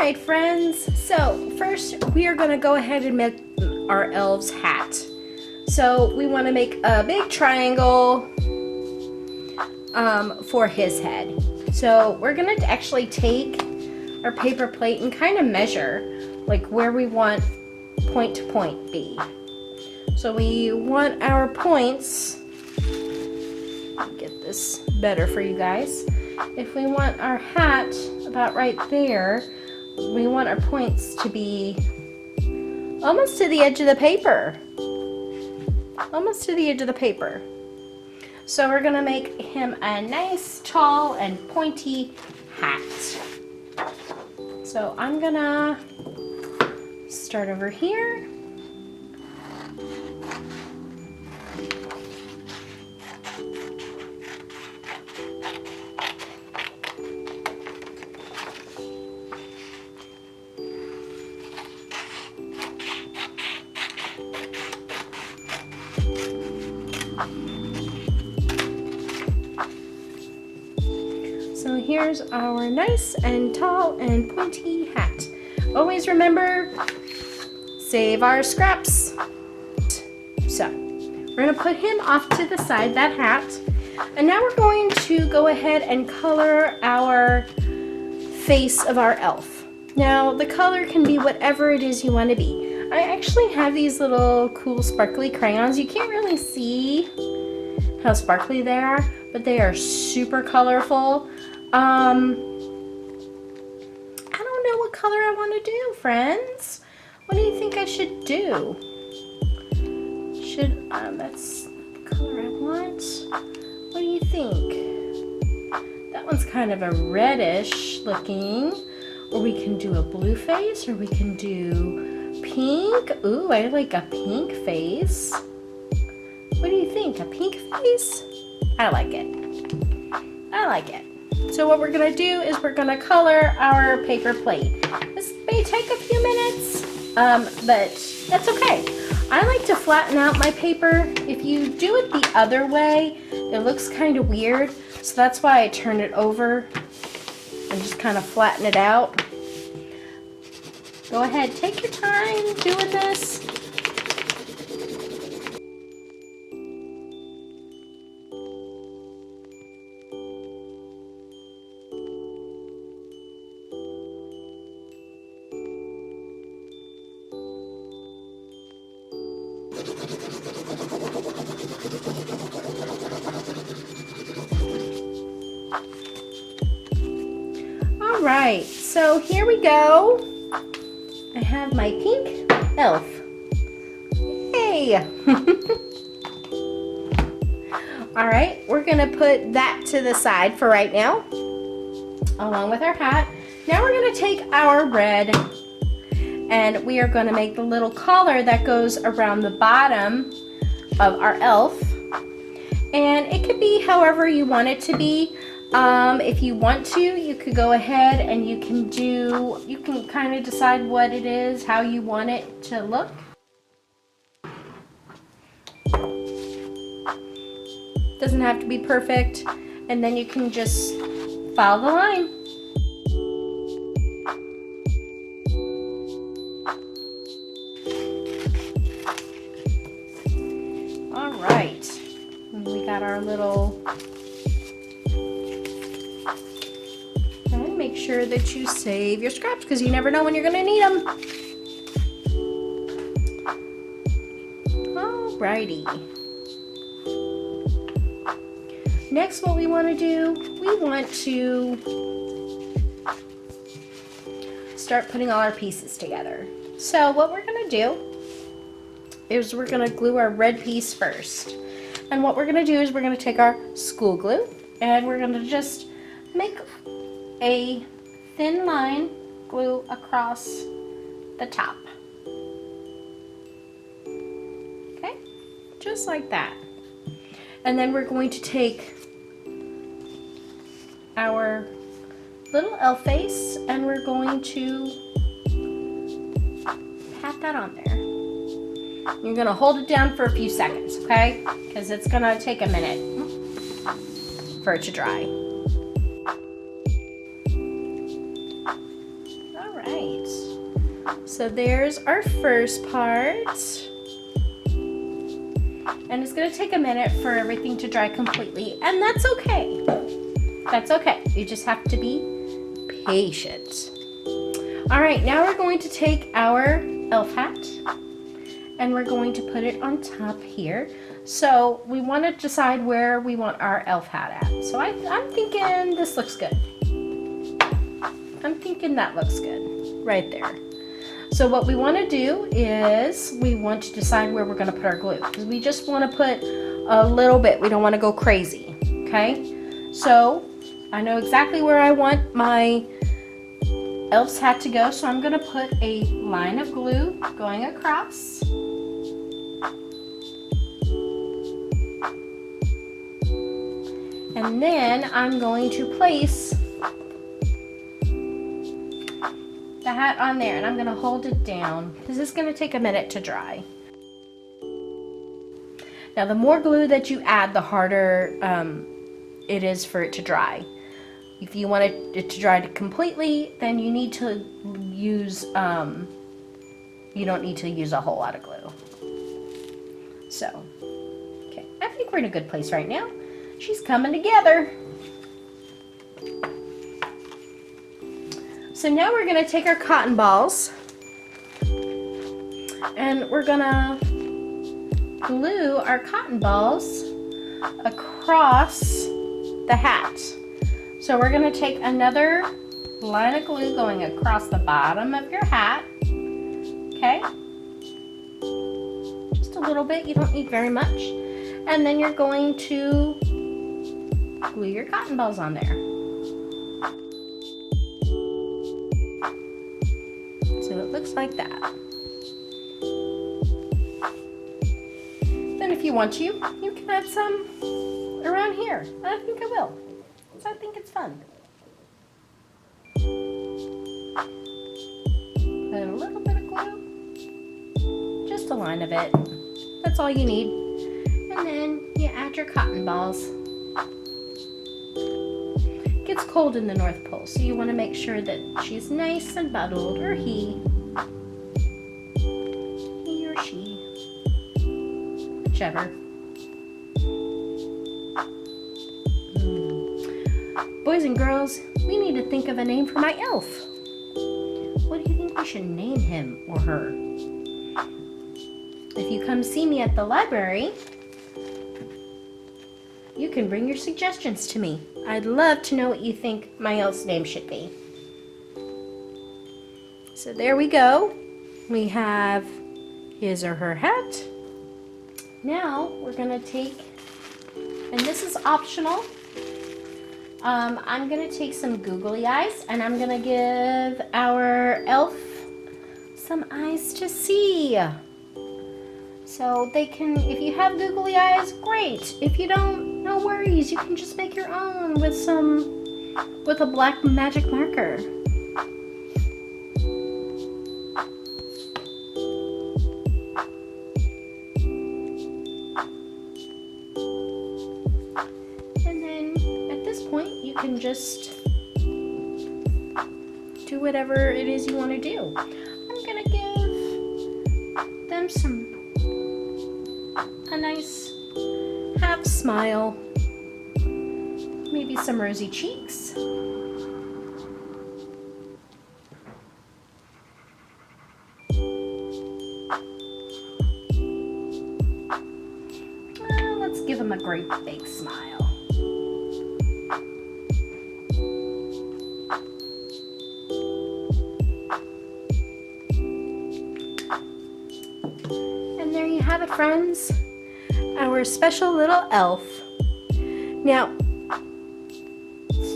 right, friends, so first we are going to go ahead and make our elf's hat. So we want to make a big triangle for his head. So we're going to actually take our paper plate and kind of measure like where we want point to point be. So we want our points, get this better for you guys. If we want our hat about right there, we want our points to be almost to the edge of the paper. Almost to the edge of the paper. So we're gonna make him a nice, tall, and pointy hat. So I'm gonna start over here. So here's our nice and tall and pointy hat. Always remember, save our scraps. So we're gonna put him off to the side, that hat. And now we're going to go ahead and color our face of our elf. Now the color can be whatever it is you want to be. I actually have these little cool sparkly crayons. You can't really see how sparkly they are, but they are super colorful. I don't know what color I want to do, friends. What do you think I should do? That's the color I want. What do you think? That one's kind of a reddish looking. Or we can do a blue face, or we can do pink. Ooh, I like a pink face. What do you think? A pink face? I like it. I like it. So what we're gonna do is we're gonna color our paper plate. This may take a few minutes, but that's okay. I like to flatten out my paper. If you do it the other way, it looks kind of weird. So that's why I turn it over and just kind of flatten it out. Go ahead, take your time doing this. All right, so here we go. I have my pink elf. Hey! All right, we're gonna put that to the side for right now, along with our hat. Now we're gonna take our red and we are gonna make the little collar that goes around the bottom of our elf. And it could be however you want it to be. If you want to, you could go ahead and you can kind of decide what it is, how you want it to look. Doesn't have to be perfect. And then you can just follow the line. All right, and we got our little. Make sure that you save your scraps because you never know when you're gonna need them. Alrighty. Next, what we want to do, we want to start putting all our pieces together. So what we're gonna do is we're gonna glue our red piece first. And what we're gonna do is we're gonna take our school glue and we're gonna just make a thin line glue across the top. Okay, just like that. And then we're going to take our little elf face and we're going to pat that on there. You're gonna hold it down for a few seconds, okay? Because it's gonna take a minute for it to dry. right. So there's our first part. And it's gonna take a minute for everything to dry completely, and that's okay. That's okay. You just have to be patient. All right, now we're going to take our elf hat and we're going to put it on top here. So we want to decide where we want our elf hat at. So I'm thinking this looks good. I'm thinking that looks good right there. So what we want to do is we want to decide where we're going to put our glue, because we just want to put a little bit. We don't want to go crazy, okay? So I know exactly where I want my elf's hat to go, so I'm going to put a line of glue going across. And then I'm going to place the hat on there, and I'm going to hold it down because it's going to take a minute to dry. Now the more glue that you add, the harder it is for it to dry. If you want it to dry completely, then you need to use, you don't need to use a whole lot of glue. So, okay, I think we're in a good place right now. She's coming together. So now we're gonna take our cotton balls and we're gonna glue our cotton balls across the hat. So we're going to take another line of glue going across the bottom of your hat. Okay? Just a little bit. You don't need very much. And then you're going to glue your cotton balls on there. So it looks like that. Then if you want to, you can add some around here. I think I will. So I think it's fun. Put a little bit of glue, just a line of it. That's all you need. And then you add your cotton balls. It gets cold in the North Pole, so you want to make sure that she's nice and bundled, or he or she, whichever. Boys and girls, we need to think of a name for my elf. What do you think we should name him or her? If you come see me at the library, you can bring your suggestions to me. I'd love to know what you think my elf's name should be. So there we go. We have his or her hat. Now we're going to take, and this is optional, I'm going to take some googly eyes and I'm going to give our elf some eyes to see. So they can, if you have googly eyes, great. If you don't, no worries. You can just make your own with a black magic marker. You can just do whatever it is you want to do. I'm gonna give them a nice half smile, maybe some rosy cheeks. Let's give them a great big smile. Have it, friends, our special little elf. Now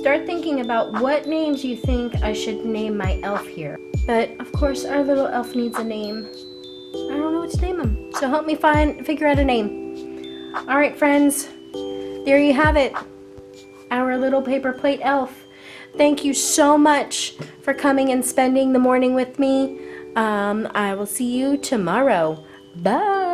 start thinking about what names you think I should name my elf here. But of course our little elf needs a name. I don't know what to name him, so help me figure out a name. All right, friends, there you have it, our little paper plate elf. Thank you so much for coming and spending the morning with me. I will see you tomorrow. Bye.